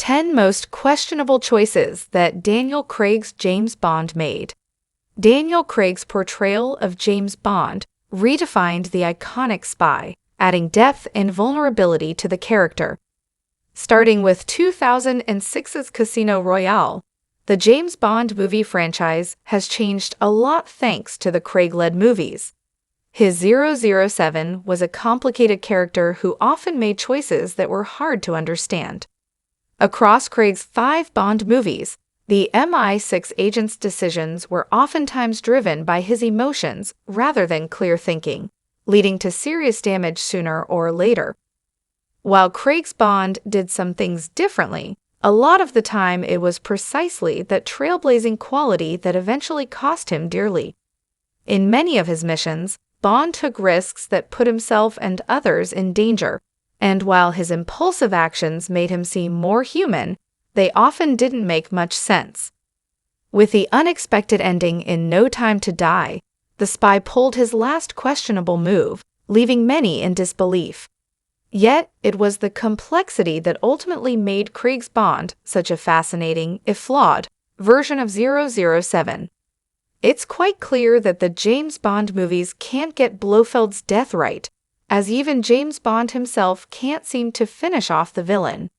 10 Most Questionable Choices That Daniel Craig's James Bond Made. Daniel Craig's portrayal of James Bond redefined the iconic spy, adding depth and vulnerability to the character. Starting with 2006's Casino Royale, the James Bond movie franchise has changed a lot thanks to the Craig-led movies. His 007 was a complicated character who often made choices that were hard to understand. Across Craig's 5 Bond movies, the MI6 agent's decisions were oftentimes driven by his emotions rather than clear thinking, leading to serious damage sooner or later. While Craig's Bond did some things differently, a lot of the time it was precisely that trailblazing quality that eventually cost him dearly. In many of his missions, Bond took risks that put himself and others in danger, and while his impulsive actions made him seem more human, they often didn't make much sense. With the unexpected ending in No Time to Die, the spy pulled his last questionable move, leaving many in disbelief. Yet, it was the complexity that ultimately made Craig's Bond such a fascinating, if flawed, version of 007. It's quite clear that the James Bond movies can't get Blofeld's death right, as even James Bond himself can't seem to finish off the villain.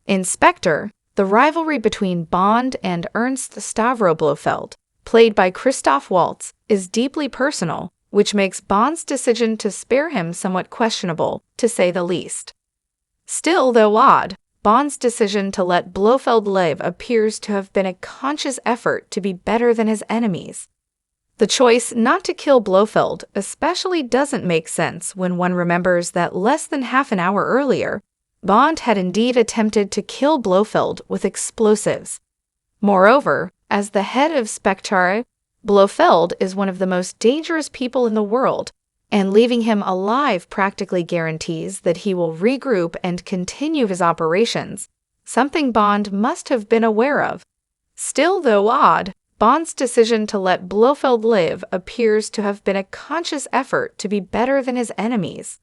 In Spectre, the rivalry between Bond and Ernst Stavro Blofeld, played by Christoph Waltz, is deeply personal, which makes Bond's decision to spare him somewhat questionable, to say the least. Still, though odd, Bond's decision to let Blofeld live appears to have been a conscious effort to be better than his enemies. The choice not to kill Blofeld especially doesn't make sense when one remembers that less than half an hour earlier, Bond had indeed attempted to kill Blofeld with explosives. Moreover, as the head of Spectre, Blofeld is one of the most dangerous people in the world, and leaving him alive practically guarantees that he will regroup and continue his operations, something Bond must have been aware of. Still, though odd, Bond's decision to let Blofeld live appears to have been a conscious effort to be better than his enemies.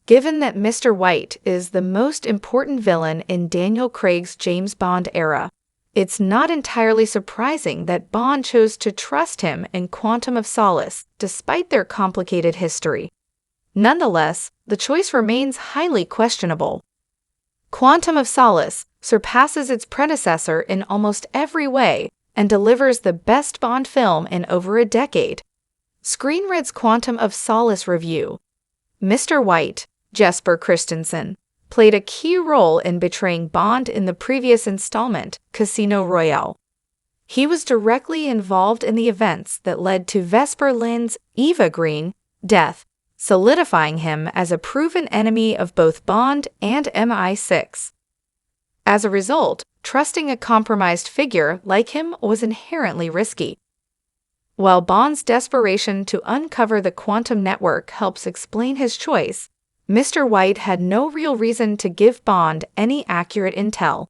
Given that Mr. White is the most important villain in Daniel Craig's James Bond era, it's not entirely surprising that Bond chose to trust him in Quantum of Solace, despite their complicated history. Nonetheless, the choice remains highly questionable. Quantum of Solace surpasses its predecessor in almost every way and delivers the best Bond film in over a decade. Screen Rant's Quantum of Solace review. Mr. White, Jesper Christensen, played a key role in betraying Bond in the previous installment, Casino Royale. He was directly involved in the events that led to Vesper Lynd's Eva Green death, solidifying him as a proven enemy of both Bond and MI6. As a result, trusting a compromised figure like him was inherently risky. While Bond's desperation to uncover the quantum network helps explain his choice, Mr. White had no real reason to give Bond any accurate intel.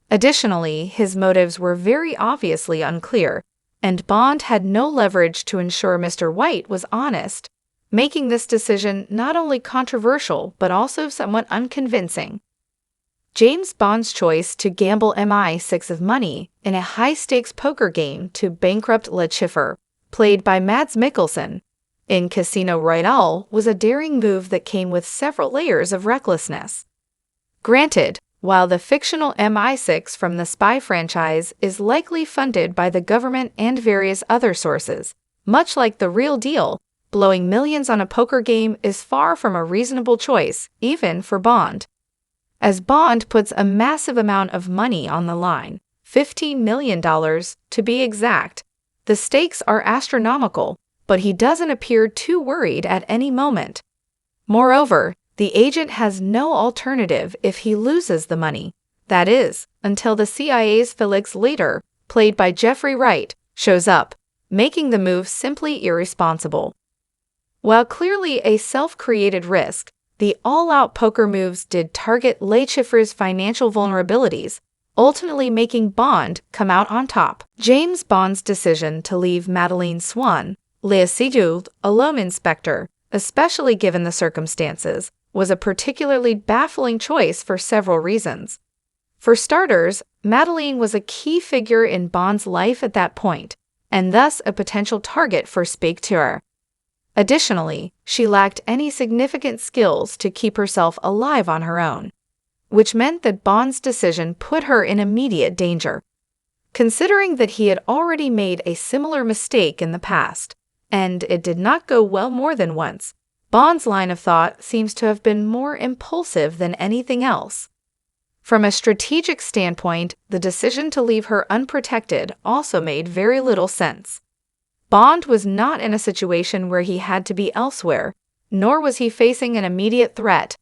Additionally, his motives were very obviously unclear, and Bond had no leverage to ensure Mr. White was honest, making this decision not only controversial but also somewhat unconvincing. James Bond's choice to gamble MI6 of money in a high-stakes poker game to bankrupt Le Chiffre, played by Mads Mikkelsen, in Casino Royale was a daring move that came with several layers of recklessness. Granted, while the fictional MI6 from the spy franchise is likely funded by the government and various other sources, much like the real deal, blowing millions on a poker game is far from a reasonable choice, even for Bond. As Bond puts a massive amount of money on the line, $15 million to be exact, the stakes are astronomical, but he doesn't appear too worried at any moment. Moreover, the agent has no alternative if he loses the money. That is, until the CIA's Felix Leiter, played by Jeffrey Wright, shows up, making the move simply irresponsible. While clearly a self-created risk, the all-out poker moves did target Le Chiffre's financial vulnerabilities, ultimately making Bond come out on top. James Bond's decision to leave Madeleine Swann, Léa Seydoux, alone in Spectre, especially given the circumstances, was a particularly baffling choice for several reasons. For starters, Madeleine was a key figure in Bond's life at that point, and thus a potential target for Spectre. Additionally, she lacked any significant skills to keep herself alive on her own, which meant that Bond's decision put her in immediate danger. Considering that he had already made a similar mistake in the past, and it did not go well more than once, Bond's line of thought seems to have been more impulsive than anything else. From a strategic standpoint, the decision to leave her unprotected also made very little sense. Bond was not in a situation where he had to be elsewhere, nor was he facing an immediate threat,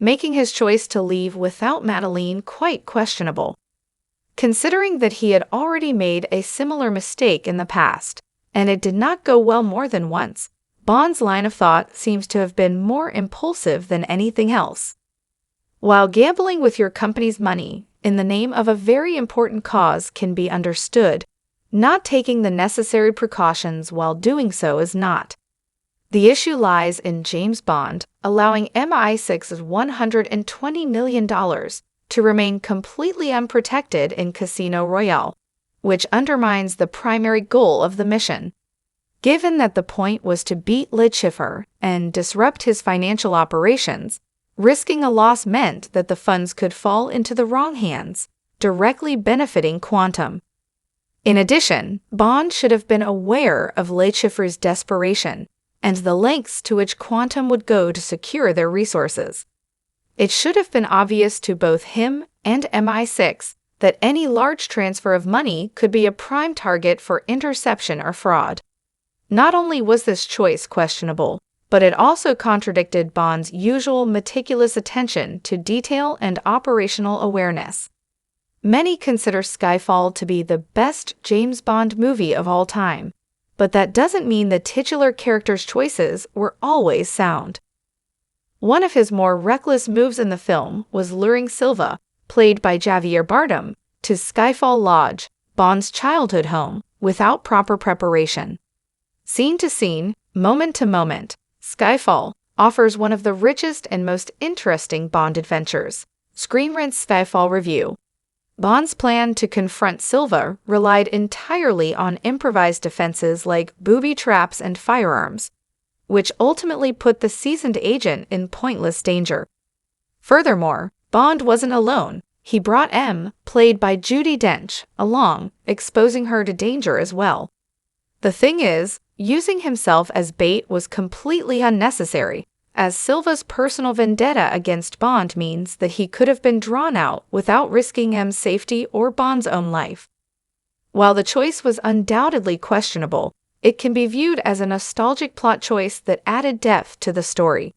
making his choice to leave without Madeleine quite questionable. Considering that he had already made a similar mistake in the past, and it did not go well more than once, Bond's line of thought seems to have been more impulsive than anything else. While gambling with your company's money in the name of a very important cause can be understood, not taking the necessary precautions while doing so is not. The issue lies in James Bond allowing MI6's $120 million to remain completely unprotected in Casino Royale, which undermines the primary goal of the mission. Given that the point was to beat Le Chiffre and disrupt his financial operations, risking a loss meant that the funds could fall into the wrong hands, directly benefiting Quantum. In addition, Bond should have been aware of Le Chiffre's desperation and the lengths to which Quantum would go to secure their resources. It should have been obvious to both him and MI6 that any large transfer of money could be a prime target for interception or fraud. Not only was this choice questionable, but it also contradicted Bond's usual meticulous attention to detail and operational awareness. Many consider Skyfall to be the best James Bond movie of all time, but that doesn't mean the titular character's choices were always sound. One of his more reckless moves in the film was luring Silva, played by Javier Bardem, to Skyfall Lodge, Bond's childhood home, without proper preparation. Scene to scene, moment to moment, Skyfall offers one of the richest and most interesting Bond adventures. Screen Rant's Skyfall Review. Bond's plan to confront Silva relied entirely on improvised defenses like booby traps and firearms, which ultimately put the seasoned agent in pointless danger. Furthermore, Bond wasn't alone. He brought M, played by Judi Dench, along, exposing her to danger as well. The thing is, using himself as bait was completely unnecessary, as Silva's personal vendetta against Bond means that he could have been drawn out without risking M's safety or Bond's own life. While the choice was undoubtedly questionable, it can be viewed as a nostalgic plot choice that added depth to the story.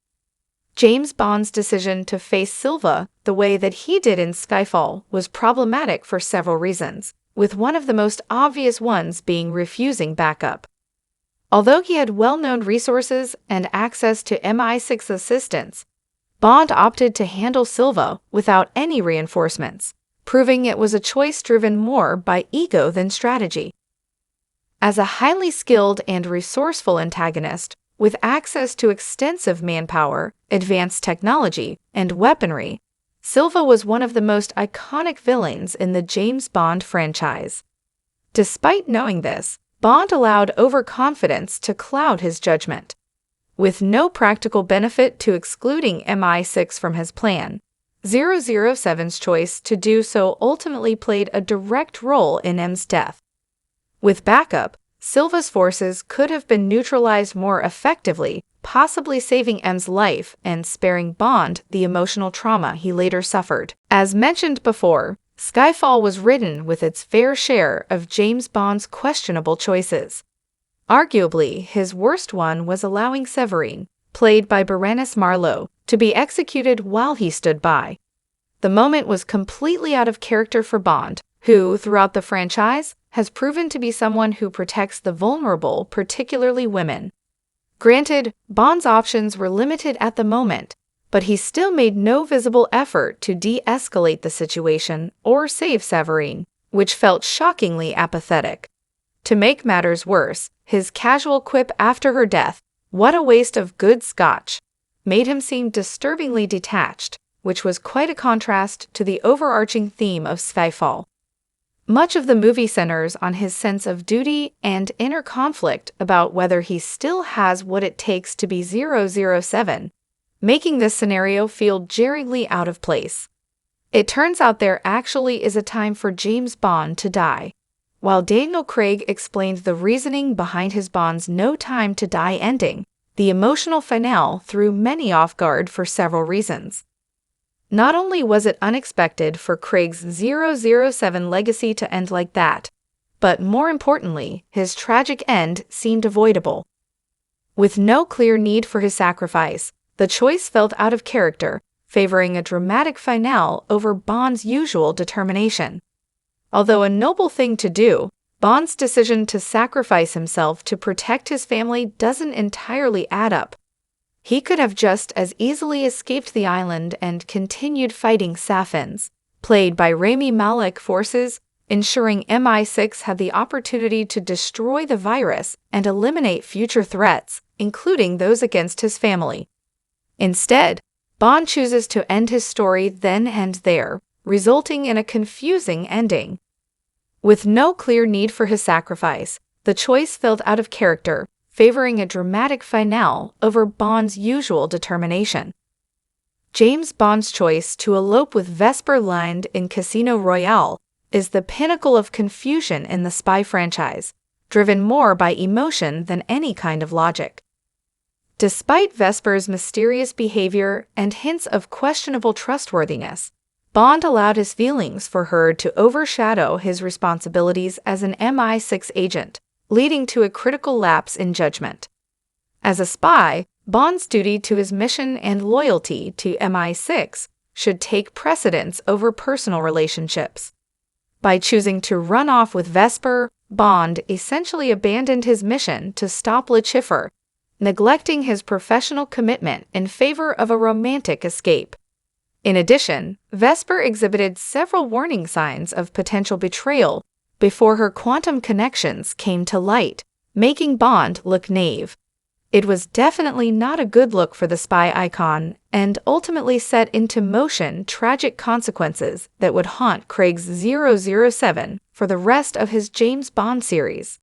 James Bond's decision to face Silva the way that he did in Skyfall was problematic for several reasons, with one of the most obvious ones being refusing backup. Although he had well-known resources and access to MI6 assistance, Bond opted to handle Silva without any reinforcements, proving it was a choice driven more by ego than strategy. As a highly skilled and resourceful antagonist, with access to extensive manpower, advanced technology, and weaponry, Silva was one of the most iconic villains in the James Bond franchise. Despite knowing this, Bond allowed overconfidence to cloud his judgment. With no practical benefit to excluding MI6 from his plan, 007's choice to do so ultimately played a direct role in M's death. With backup, Silva's forces could have been neutralized more effectively, possibly saving M's life and sparing Bond the emotional trauma he later suffered. As mentioned before, Skyfall was ridden with its fair share of James Bond's questionable choices. Arguably, his worst one was allowing Severine, played by Berenice Marlowe, to be executed while he stood by. The moment was completely out of character for Bond, who, throughout the franchise, has proven to be someone who protects the vulnerable, particularly women. Granted, Bond's options were limited at the moment, but he still made no visible effort to de-escalate the situation or save Severine, which felt shockingly apathetic. To make matters worse, his casual quip after her death, "What a waste of good scotch," made him seem disturbingly detached, which was quite a contrast to the overarching theme of Skyfall. Much of the movie centers on his sense of duty and inner conflict about whether he still has what it takes to be 007, making this scenario feel jarringly out of place. It turns out there actually is a time for James Bond to die. While Daniel Craig explained the reasoning behind his Bond's no time to die ending, the emotional finale threw many off guard for several reasons. Not only was it unexpected for Craig's 007 legacy to end like that, but more importantly, his tragic end seemed avoidable. With no clear need for his sacrifice, the choice felt out of character, favoring a dramatic finale over Bond's usual determination. Although a noble thing to do, Bond's decision to sacrifice himself to protect his family doesn't entirely add up. He could have just as easily escaped the island and continued fighting Safins, played by Rami Malek forces, ensuring MI6 had the opportunity to destroy the virus and eliminate future threats, including those against his family. Instead, Bond chooses to end his story then and there, resulting in a confusing ending. With no clear need for his sacrifice, the choice felt out of character, favoring a dramatic finale over Bond's usual determination. James Bond's choice to elope with Vesper Lynd in Casino Royale is the pinnacle of confusion in the spy franchise, driven more by emotion than any kind of logic. Despite Vesper's mysterious behavior and hints of questionable trustworthiness, Bond allowed his feelings for her to overshadow his responsibilities as an MI6 agent, leading to a critical lapse in judgment. As a spy, Bond's duty to his mission and loyalty to MI6 should take precedence over personal relationships. By choosing to run off with Vesper, Bond essentially abandoned his mission to stop Le Chiffre, neglecting his professional commitment in favor of a romantic escape. In addition, Vesper exhibited several warning signs of potential betrayal before her quantum connections came to light, making Bond look naive. It was definitely not a good look for the spy icon and ultimately set into motion tragic consequences that would haunt Craig's 007 for the rest of his James Bond series.